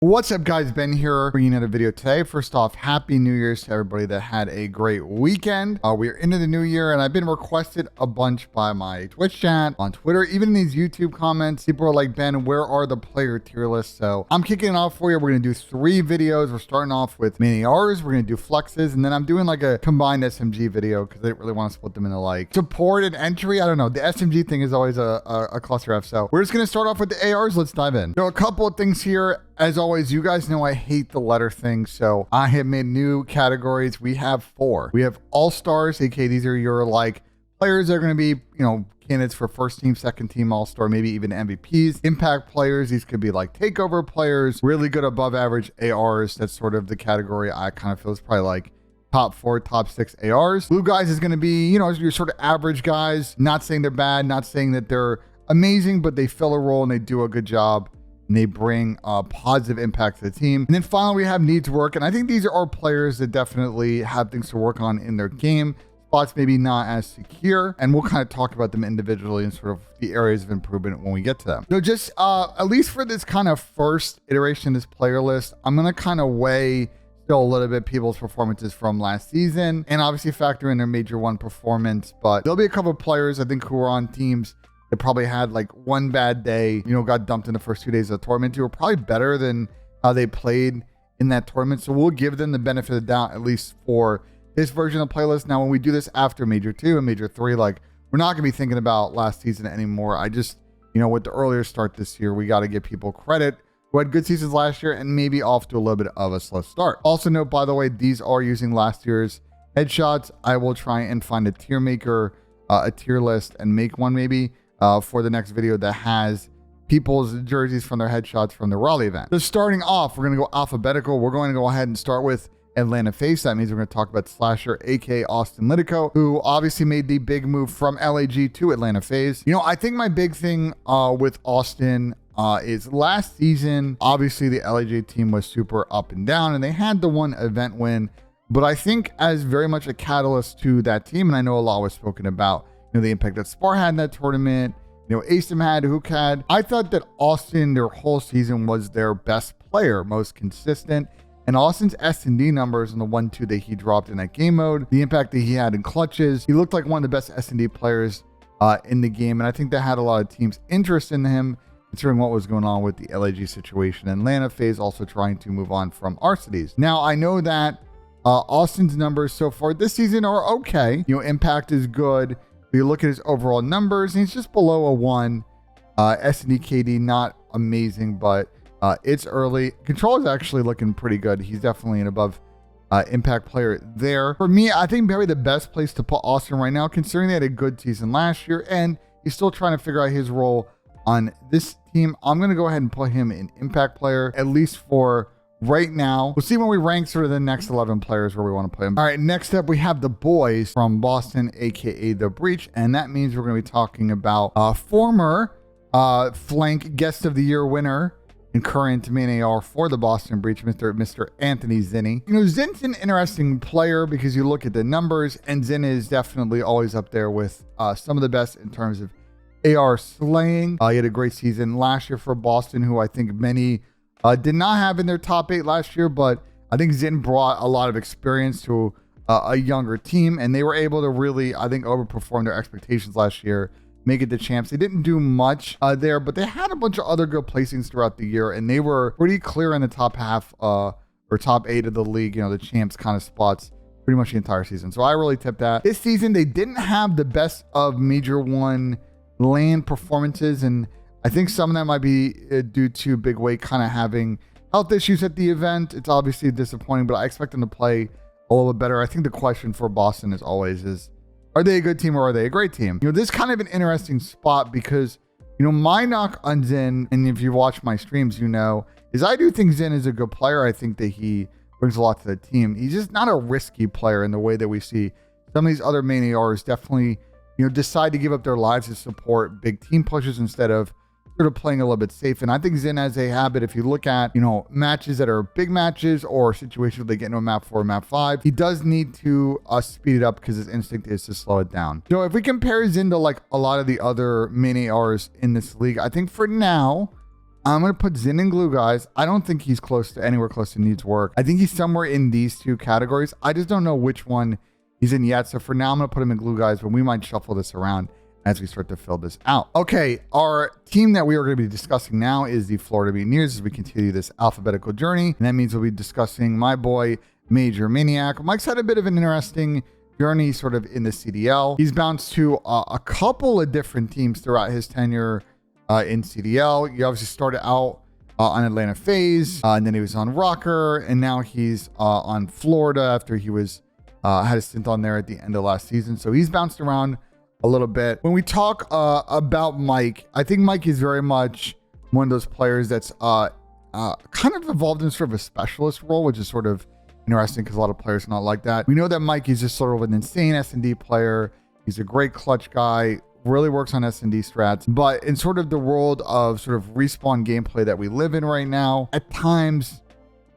What's up, guys? Ben here, bringing out a video today. First off, happy New Year's to everybody that had a great weekend. We're into the new year, and I've been requested a bunch by my Twitch chat, on Twitter, even in these YouTube comments. People are like, Ben, where are the player tier lists? So I'm kicking it off for you. We're going to do 3 videos. We're starting off with Mutineers. We're going to do flexes, and then I'm doing like a combined SMG video because I didn't really want to split them into like support and entry. I don't know. The SMG thing is always a cluster F. So we're just going to start off with the ARs. Let's dive in. So a couple of things here. As always, you guys know I hate the letter thing, so I have made new categories. We have 4. We have All-Stars, aka these are your like players that are going to be, candidates for first team, second team All-Star, maybe even MVPs. Impact players, these could be like takeover players, really good above average ARs. That's sort of the category I kind of feel is probably like top 4, top 6 ARs. Blue guys is going to be, your sort of average guys. Not saying they're bad, not saying that they're amazing, but they fill a role and they do a good job. And they bring a positive impact to the team. And then finally, we have needs work. And I think these are players that definitely have things to work on in their game. Spots maybe not as secure. And we'll kind of talk about them individually and sort of the areas of improvement when we get to them. So just at least for this kind of first iteration of this player list, I'm going to kind of weigh still a little bit people's performances from last season. And obviously factor in their major one performance. But there'll be a couple of players, I think, who are on teams that probably had like one bad day, got dumped in the first 2 days of the tournament, who were probably better than how they played in that tournament. So we'll give them the benefit of the doubt, at least for this version of the playlist. Now, when we do this after Major 2 and Major 3, like we're not going to be thinking about last season anymore. I just, with the earlier start this year, we got to give people credit who had good seasons last year and maybe off to a little bit of a slow start. Also note, by the way, these are using last year's headshots. I will try and find a tier maker, a tier list, and make one maybe for the next video that has people's jerseys from their headshots from the Raleigh event. So starting off, we're going to go alphabetical. We're going to go ahead and start with Atlanta FaZe. That means we're going to talk about Slasher, aka Austin Litico, who obviously made the big move from LAG to Atlanta FaZe. I think my big thing with Austin is last season, obviously the LAG team was super up and down, and they had the one event win. But I think as very much a catalyst to that team, and I know a lot was spoken about, the impact that Spar had in that tournament, Asim had, Hook had. I thought that Austin, their whole season, was their best player, most consistent. And Austin's S&D numbers in the 1-2 that he dropped in that game mode, the impact that he had in clutches, he looked like one of the best S&D players in the game. And I think that had a lot of teams' interest in him, considering what was going on with the LAG situation. And Atlanta FaZe also trying to move on from Arcides. Now, I know that Austin's numbers so far this season are okay. Impact is good. You look at his overall numbers, and he's just below a 1. S&D KD, not amazing, but it's early. Control is actually looking pretty good. He's definitely an above impact player there. For me, I think maybe the best place to put Austin right now, considering they had a good season last year, and he's still trying to figure out his role on this team. I'm going to go ahead and put him in impact player, at least for right now. We'll see when we rank sort of the next 11 players where we want to play them. All right, next up, we have the boys from Boston, aka The Breach. And that means we're going to be talking about former flank guest of the year winner and current main AR for the Boston Breach, Mr. Anthony Zinni. Zin's an interesting player because you look at the numbers, and Zin is definitely always up there with some of the best in terms of AR slaying. He had a great season last year for Boston, who I think many did not have in their top 8 last year, but I think Zin brought a lot of experience to a younger team, and they were able to really, I think, overperform their expectations last year, make it the champs. They didn't do much there, but they had a bunch of other good placings throughout the year, and they were pretty clear in the top half or top 8 of the league, the champs kind of spots pretty much the entire season. So I really tipped that. This season, they didn't have the best of Major 1 LAN performances, and I think some of that might be due to Big Wake kind of having health issues at the event. It's obviously disappointing, but I expect them to play a little bit better. I think the question for Boston is always are they a good team or are they a great team? This is kind of an interesting spot because, my knock on Zin, and if you watch my streams, is I do think Zin is a good player. I think that he brings a lot to the team. He's just not a risky player in the way that we see some of these other main ARs definitely, decide to give up their lives to support big team pushes instead of sort of playing a little bit safe. And I think Zin has a habit, if you look at, matches that are big matches or situations where they get into a map 4 or map 5, he does need to speed it up because his instinct is to slow it down. So if we compare Zin to like a lot of the other main ARs in this league, I think for now, I'm going to put Zin in glue guys. I don't think he's anywhere close to needs work. I think he's somewhere in these two categories. I just don't know which one he's in yet. So for now, I'm going to put him in glue guys, but we might shuffle this around as we start to fill this out. Okay, our team that we are going to be discussing now is the Florida Mutineers as we continue this alphabetical journey. And that means we'll be discussing my boy, Major Maniac. Mike's had a bit of an interesting journey sort of in the CDL. He's bounced to a couple of different teams throughout his tenure in CDL. He obviously started out on Atlanta FaZe, and then he was on RØKKR, and now he's on Florida after he was had a stint on there at the end of last season. So he's bounced around a little bit. When we talk about Mike, I think Mike is very much one of those players that's kind of evolved in sort of a specialist role, which is sort of interesting because a lot of players are not like that. We know that Mike is just sort of an insane S&D player. He's a great clutch guy, really works on S&D strats, but in sort of the world of sort of respawn gameplay that we live in right now, at times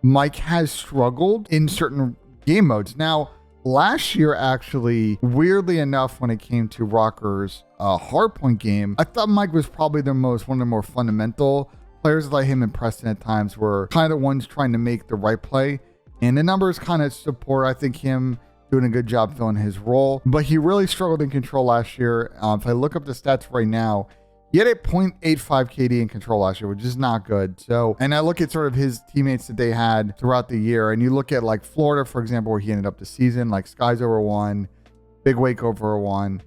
Mike has struggled in certain game modes. Now, last year, actually, weirdly enough, when it came to RØKKR's hardpoint game, I thought Mike was probably one of the more fundamental players. Like him and Preston at times were kind of the ones trying to make the right play, and the numbers kind of support, I think, him doing a good job filling his role. But he really struggled in control last year. If I look up the stats right now, he had a 0.85 KD in control last year, which is not good. So, and I look at sort of his teammates that they had throughout the year, and you look at like Florida, for example, where he ended up the season, like Skies over 1, Big Wake over 1.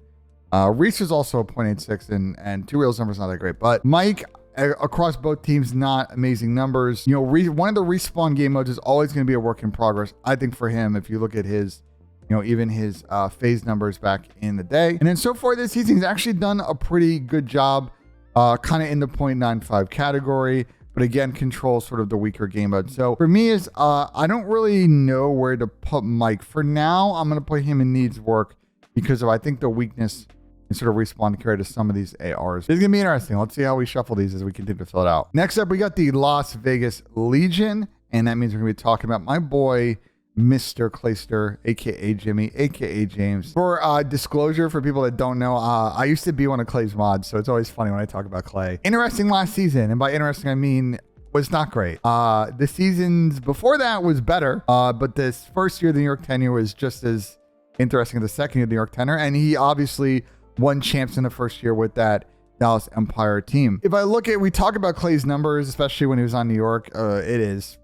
Reese is also a 0.86, and Two Reels numbers not that great. But Mike, across both teams, not amazing numbers. You know, one of the respawn game modes is always going to be a work in progress, I think, for him. If you look at his, you know, even his FaZe numbers back in the day. And then so far this season, he's actually done a pretty good job, kind of in the 0.95 category, but again, controls sort of the weaker game mode. So for me, I don't really know where to put Mike. For now, I'm going to put him in needs work because of, I think, the weakness and sort of respawn to carry to some of these ARs. It's going to be interesting. Let's see how we shuffle these as we continue to fill it out. Next up, we got the Las Vegas Legion, and that means we're going to be talking about my boy, Mr. Clayster, aka Jimmy, aka James. For disclosure, for people that don't know, I used to be one of Clay's mods, so it's always funny when I talk about Clay. Interesting last season, and by interesting I mean was not great. The seasons before that was better, but this first year of the New York tenure was just as interesting as the second year of the New York tenure, and he obviously won champs in the first year with that Dallas Empire team. If I look at, we talk about Clay's numbers, especially when he was on New York, it is,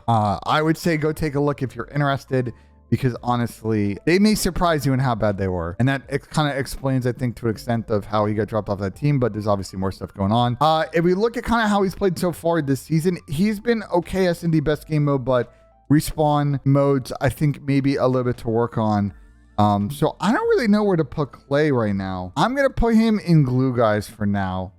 I would say go take a look if you're interested, because honestly, they may surprise you in how bad they were. And that kind of explains, I think, to an extent of how he got dropped off that team, but there's obviously more stuff going on. If we look at kind of how he's played so far this season, he's been okay S&D best game mode, but respawn modes, I think maybe a little bit to work on. So I don't really know where to put Clay right now. I'm going to put him in glue guys for now,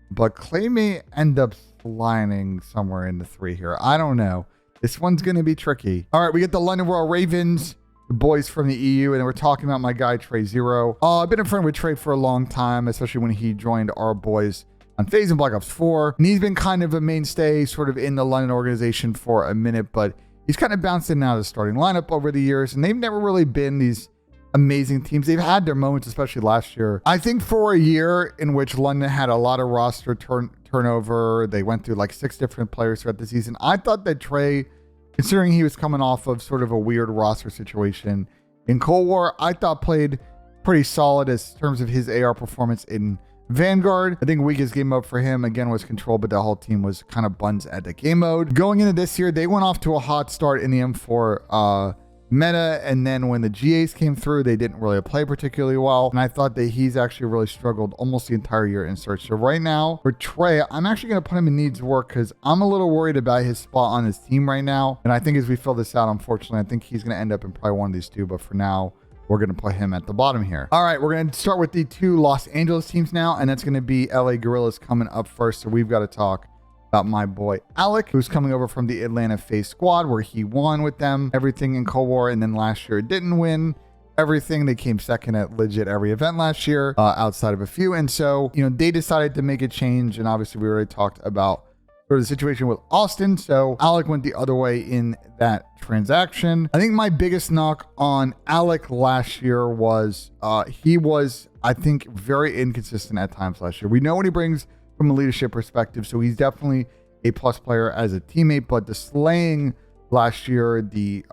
but Clay may end up sliding somewhere in the 3 here. I don't know. This one's going to be tricky. All right, we get the London Royal Ravens, the boys from the EU, and we're talking about my guy, Trey Zero. I've been in front with Trey for a long time, especially when he joined our boys on FaZe and Black Ops 4. And he's been kind of a mainstay sort of in the London organization for a minute, but he's kind of bounced in and out of the starting lineup over the years, and they've never really been these amazing teams. They've had their moments, especially last year. I think for a year in which London had a lot of roster turnover, they went through like 6 different players throughout the season. I thought that Trey, considering he was coming off of sort of a weird roster situation in Cold War, I thought played pretty solid as terms of his AR performance in Vanguard. I think weakest game mode for him, again, was Control, but the whole team was kind of buns at the game mode. Going into this year, they went off to a hot start in the M4 meta, and then when the GAs came through, they didn't really play particularly well, and I thought that he's actually really struggled almost the entire year in search. So right now for Trey, I'm actually going to put him in needs work because I'm a little worried about his spot on his team right now, and I think as we fill this out, unfortunately, I think he's going to end up in probably one of these 2, but for now we're going to put him at the bottom here. All right, we're going to start with the 2 Los Angeles teams now, and that's going to be LA Guerrillas coming up first. So we've got to talk about my boy Alec, who's coming over from the Atlanta FaZe squad, where he won with them everything in Cold War, and then last year didn't win everything. They came second at legit every event last year, outside of a few. And so, you know, they decided to make a change, and obviously we already talked about sort of the situation with Austin. So Alec went the other way in that transaction. I think my biggest knock on Alec last year was he was, I think, very inconsistent at times last year. We know what he brings from a leadership perspective, so he's definitely A+ player as a teammate, but the slaying last year, the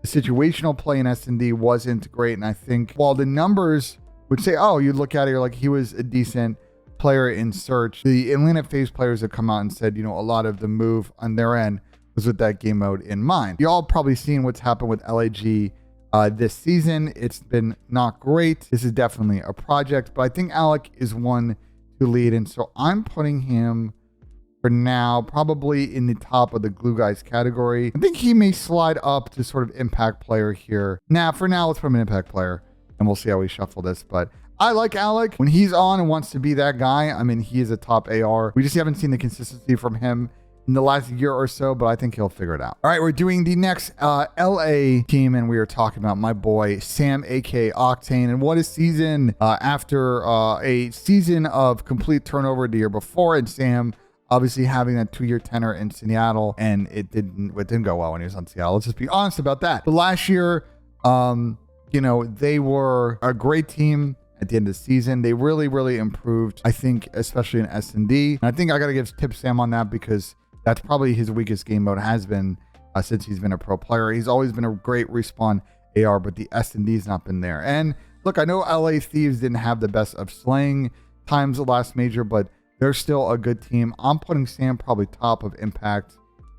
situational play in S&D wasn't great. And I think while the numbers would say, oh, you look at it, you're like, he was a decent player in search, the Atlanta FaZe players have come out and said, a lot of the move on their end was with that game mode in mind. Y'all probably seen what's happened with LAG this season. It's been not great. This is definitely a project, but I think Alec is one to lead. And so I'm putting him for now probably in the top of the glue guys category. I think he may slide up to sort of impact player here. For now, let's put him in impact player and we'll see how we shuffle this. But I like Alec when he's on and wants to be that guy. I mean, he is a top AR. We just haven't seen the consistency from him in the last year or so, but I think he'll figure it out. All right, we're doing the next LA team, and we are talking about my boy Sam, aka Octane. And what a season after a season of complete turnover the year before, and Sam obviously having that 2-year tenure in Seattle, and it didn't go well when he was on Seattle. Let's just be honest about that. But last year, they were a great team. At the end of the season, they really improved, I think, especially in S&D. And I think I got to give tip Sam on that because that's probably his weakest game mode has been since he's been a pro player. He's always been a great respawn AR, but the S&D's not been there. And look, I know LA Thieves didn't have the best of slaying times the last major, but they're still a good team. I'm putting Sam probably top of impact.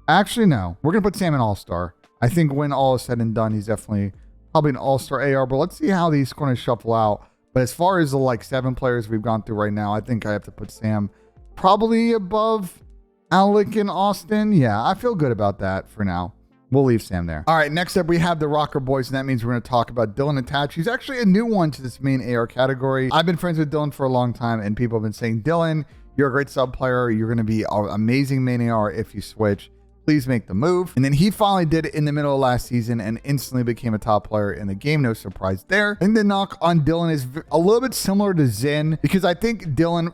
Actually, no. We're going to put Sam in all-star. I think when all is said and done, he's definitely probably an all-star AR, but let's see how these going to shuffle out. But as far as the 7 players we've gone through right now, I think I have to put Sam probably above Alec and Austin. Yeah, I feel good about that for now. We'll leave Sam there. All right, next up we have the RØKKR boys, and that means we're going to talk about Dylan Attach. He's actually a new one to this main AR category. I've been friends with Dylan for a long time, and people have been saying, Dylan, you're a great sub player. You're going to be an amazing main AR if you switch. Please make the move. And then he finally did it in the middle of last season and instantly became a top player in the game. No surprise there. I think the knock on Dylan is a little bit similar to Zen because I think Dylan,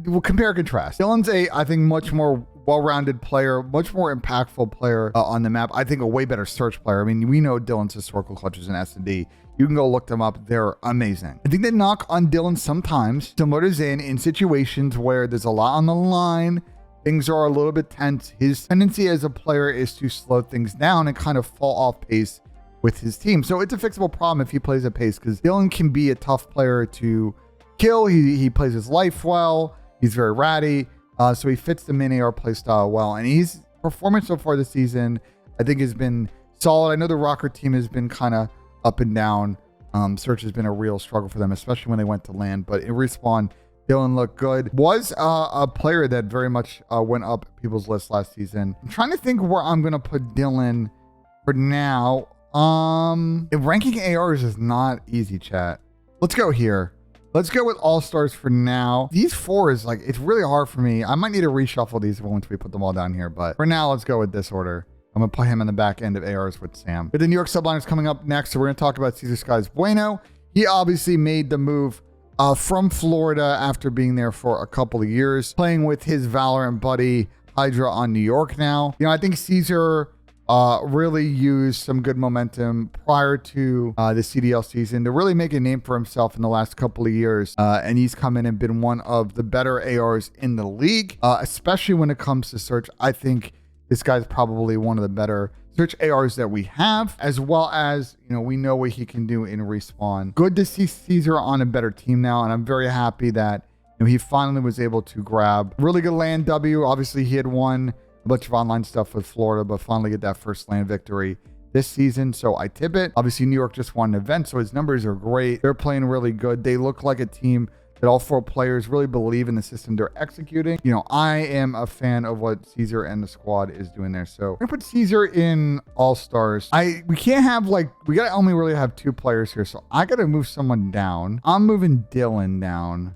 we'll compare and contrast. Dylan's I think, much more well-rounded player, much more impactful player on the map. I think a way better search player. I mean, we know Dylan's historical clutches in S&D. You can go look them up. They're amazing. I think the knock on Dylan sometimes, similar to Zen, in situations where there's a lot on the line, things are a little bit tense. His tendency as a player is to slow things down and kind of fall off pace with his team. So it's a fixable problem if he plays at pace because Dylan can be a tough player to kill. He plays his life well. He's very ratty. So he fits the main AR playstyle well. And his performance so far this season, I think, has been solid. I know the RØKKR team has been kind of up and down. Search has been a real struggle for them, especially when they went to land. But in respawn, Dylan looked good. Was a player that very much went up people's lists last season. I'm trying to think where I'm going to put Dylan for now. Ranking ARs is not easy, chat. Let's go here. Let's go with all-stars for now. These 4 is it's really hard for me. I might need to reshuffle these once we put them all down here. But for now, let's go with this order. I'm going to put him in the back end of ARs with Sam. But the New York Subliners coming up next. So we're going to talk about Cesar Skies Bueno. He obviously made the move from Florida after being there for a couple of years, playing with his Valorant buddy Hydra on New York now. I think Caesar really used some good momentum prior to the CDL season to really make a name for himself in the last couple of years. And he's come in and been one of the better ARs in the league, especially when it comes to search. I think this guy's probably one of the better search ARs that we have, as well as, we know what he can do in respawn. Good to see Caesar on a better team now, and I'm very happy that he finally was able to grab really good land W. Obviously, he had won a bunch of online stuff with Florida, but finally get that first land victory this season. So I tip it. Obviously, New York just won an event, so his numbers are great. They're playing really good. They look like a team that all 4 players really believe in the system they're executing. I am a fan of what Caesar and the squad is doing there. So we're gonna put Caesar in all-stars. We can't have we gotta only really have 2 players here. So I gotta move someone down. I'm moving Dylan down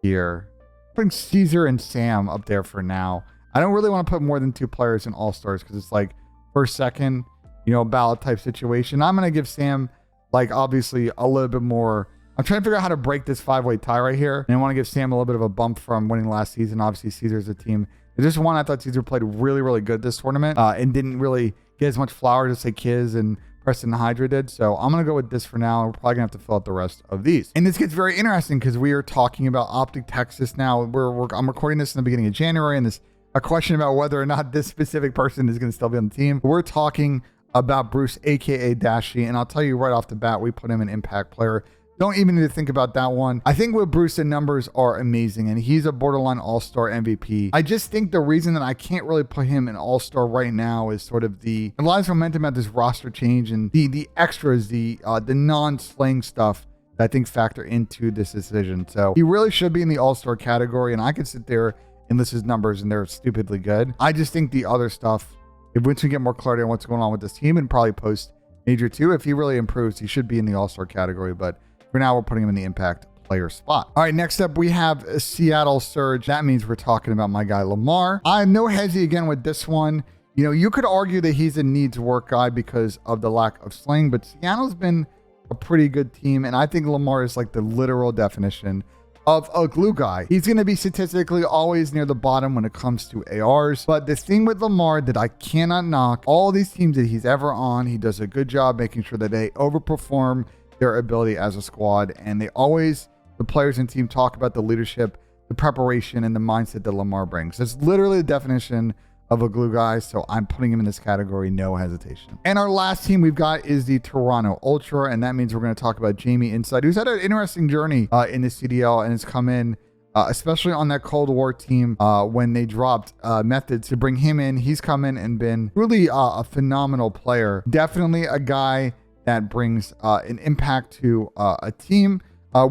here. Putting Caesar and Sam up there for now. I don't really want to put more than 2 players in all-stars because it's first, second, ballot type situation. I'm gonna give Sam obviously a little bit more. I'm trying to figure out how to break this 5-way tie right here. And I want to give Sam a little bit of a bump from winning last season. Obviously, Caesar's a team. It's just one I thought Caesar played really good this tournament and didn't really get as much flowers as, say, Kiz and Preston and Hydra did. So I'm going to go with this for now. We're probably going to have to fill out the rest of these. And this gets very interesting because we are talking about OpTic Texas now. I'm recording this in the beginning of January, and this a question about whether or not this specific person is going to still be on the team. We're talking about Bruce, aka Dashy, and I'll tell you right off the bat, we put him in impact player. Don't even need to think about that one. I think with Bruce, the numbers are amazing, and he's a borderline all-star MVP. I just think the reason that I can't really put him in all-star right now is sort of a lot of momentum at this roster change and the extras, the non-slaying stuff that I think factor into this decision. So he really should be in the all-star category, and I could sit there and list his numbers, and they're stupidly good. I just think the other stuff, once we get more clarity on what's going on with this team, and probably post Major 2, if he really improves, he should be in the all-star category, but for now, we're putting him in the impact player spot. All right, next up, we have a Seattle Surge. That means we're talking about my guy, Lamar. I have no hezzy again with this one. You know, you could argue that he's a needs work guy because of the lack of sling, but Seattle's been a pretty good team, and I think Lamar is like the literal definition of a glue guy. He's going to be statistically always near the bottom when it comes to ARs, but the thing with Lamar that I cannot knock, all these teams that he's ever on, he does a good job making sure that they overperform their ability as a squad, and they always, the players and team, talk about the leadership, the preparation, and the mindset that Lamar brings. It's literally the definition of a glue guy, so I'm putting him in this category, no hesitation. And our last team we've got is the Toronto Ultra, and that means we're going to talk about Jamie Inside, who's had an interesting journey in the CDL, and has come in, especially on that Cold War team when they dropped Methods to bring him in. He's come in and been really a phenomenal player. Definitely a guy that brings an impact to a team.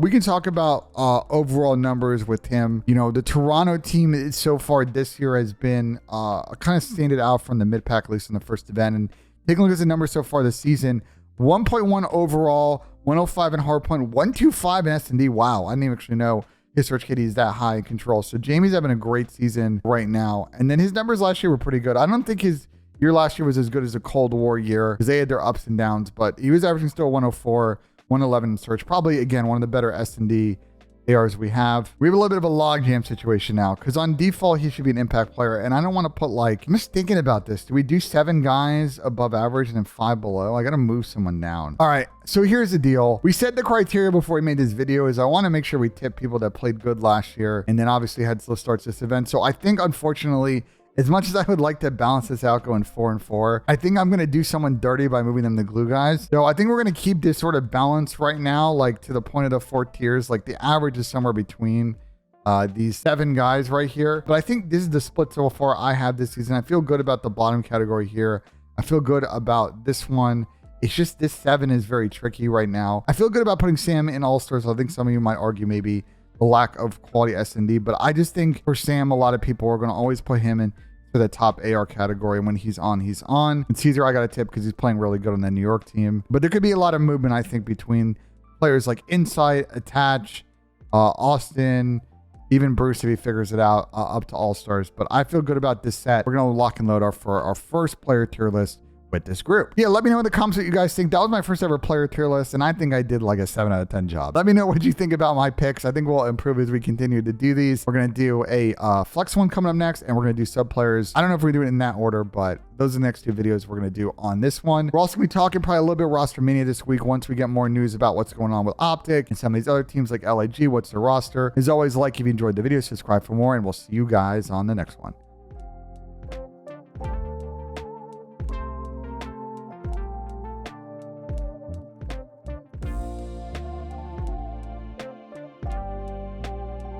We can talk about overall numbers with him. You know, the Toronto team so far this year has been kind of standing out from the mid-pack, at least in the first event. And taking a look at the numbers so far this season, 1.1 overall, 105 in hardpoint, 125 in S&D. Wow, I didn't actually know his search kitty is that high in control. So Jamie's having a great season right now. And then his numbers last year were pretty good. I don't think his year last year was as good as the Cold War year because they had their ups and downs, but he was averaging still 104, 111 in search. Probably, again, one of the better S&D ARs we have. We have a little bit of a logjam situation now because on default, he should be an impact player, and I don't want to put like, I'm just thinking about this. Do we do 7 guys above average and then 5 below? I got to move someone down. All right, so here's the deal. We set the criteria before we made this video is I want to make sure we tip people that played good last year and then obviously had slow starts this event. So I think, unfortunately, as much as I would like to balance this out going 4 and 4, I think I'm going to do someone dirty by moving them to glue guys. So I think we're going to keep this sort of balance right now, like to the point of the 4 tiers. Like the average is somewhere between these 7 guys right here. But I think this is the split so far I have this season. I feel good about the bottom category here. I feel good about this one. It's just this 7 is very tricky right now. I feel good about putting Sam in All-Stars. I think some of you might argue maybe the lack of quality S&D, but I just think for Sam, a lot of people are going to always put him in to the top AR category. When he's on, he's on. And Caesar, I got a tip because he's playing really good on the New York team. But there could be a lot of movement, I think, between players like Insight, Attach, Austin, even Bruce if he figures it out, up to All-Stars. But I feel good about this set. We're going to lock and load for our first player tier list with this group. Yeah, let me know in the comments what you guys think. That was my first ever player tier list, and I think I did like a 7 out of 10 job. Let me know what you think about my picks. I think we'll improve as we continue to do these. We're going to do a flex one coming up next, and we're going to do sub players. I don't know if we're doing it in that order, but those are the next 2 videos we're going to do on this one. We're also going to be talking probably a little bit roster mania this week once we get more news about what's going on with OpTic and some of these other teams like LIG. What's their roster? As always, like if you enjoyed the video, subscribe for more, and we'll see you guys on the next one.